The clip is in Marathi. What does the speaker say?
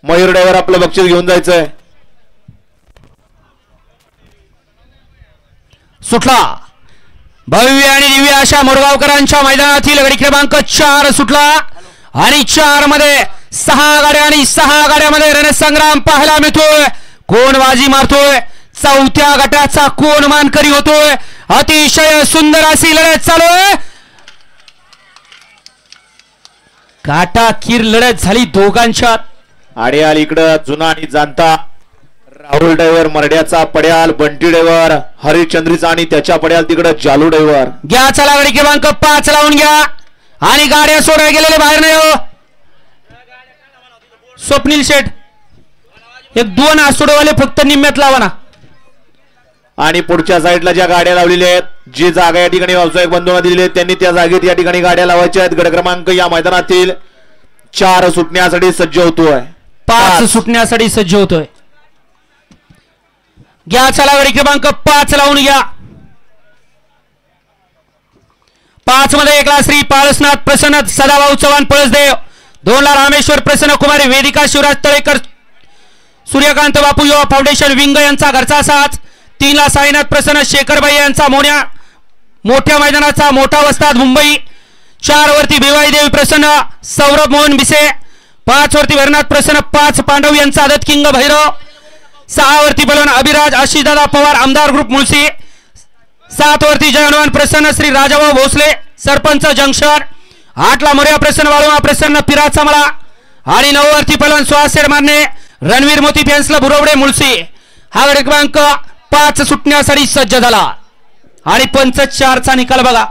मयूर ड्रायव्हर आपलं बक्षीस घेऊन जायचंय. सुटला भव्य आणि दिव्य अशा मोरगावकरांच्या मैदानातील गडी क्रमांक 4 सुटला आणि 4 मध्ये 6 गाड्या आणि 6 गाड्यामध्ये रणसंग्राम पाहायला मिळतोय. कोण बाजी मारतोय, चौथ्या गटाचा कोण मानकरी होतोय. अतिशय सुंदर अशी लढत चालू आहे. काटाकीर लढत झाली दोघांच्यात. आडियाल इकडं जुना आणि जाणता राहुल ड्रायव्हर मरड्याचा पड्याल, बंटी ड्रायव्हर हरिश्चंद्रीचा आणि त्याच्या पड्याल तिकडं जालू ड्रायव्हर. घ्या चला गाडी क्रमांक 5 लावून घ्या आणि गाड्या सोडायला गेलेले बाहेर नाही हो. स्वप्नील शेठ एक 2 आसोडवाले फक्त निम्म्यात लावा ना. आणि पुढच्या साईडला ज्या गाड्या लावलेल्या आहेत, जी जागा या ठिकाणी व्यावसायिक बंधूंना दिलेली आहेत, त्यांनी त्या जागेत या ठिकाणी गाड्या लावायच्या आहेत. गड क्रमांक या मैदानातील 4 सुटण्यासाठी सज्ज होतोय. 5 सुटण्यासाठी सज्ज होतोय. घ्या चला गाडी क्रमांक 5 लावून घ्या. 5 मध्ये 1 ला श्री पाळसनाथ प्रसन्न सदाभाऊ चव्हाण पळसदेव, 2 ला रामेश्वर प्रसन्न कुमारी वेदिका शिवराज तळेकर सूर्यकांत बापू युवा फाउंडेशन विंग यांचा घरचा साथ, 3 ला साईनाथ प्रसन्न शेखरबाई यांचा मोठ्या मैदानाचा मोठा वस्ताद मुंबई, 4 वरती भिवाई देवी प्रसन्न सौरभ मोहन बिसे, 5 वरती भरनाथ प्रसन्न 5 पांडव यांचा आदत किंग भैरव, 6 वरती बलवान अभिराज आशिषदादा पवार आमदार ग्रुप मुळशी, 7 वरती जयहनुमान प्रसन्न श्री राजाभाऊ भोसले सरपंच जंक्शन, 8 ला मोर्या प्रसन्न वाळुमा प्रसन्न पिराचा मला आणि 9 वरती पलवान सुहास मारणे रणवीर मोती फॅन्सला बुरवडे मुळशी. हा गड क्रमांक 5 सुटण्यासाठी सज्ज झाला आणि पंच 4चा निकाल बघा.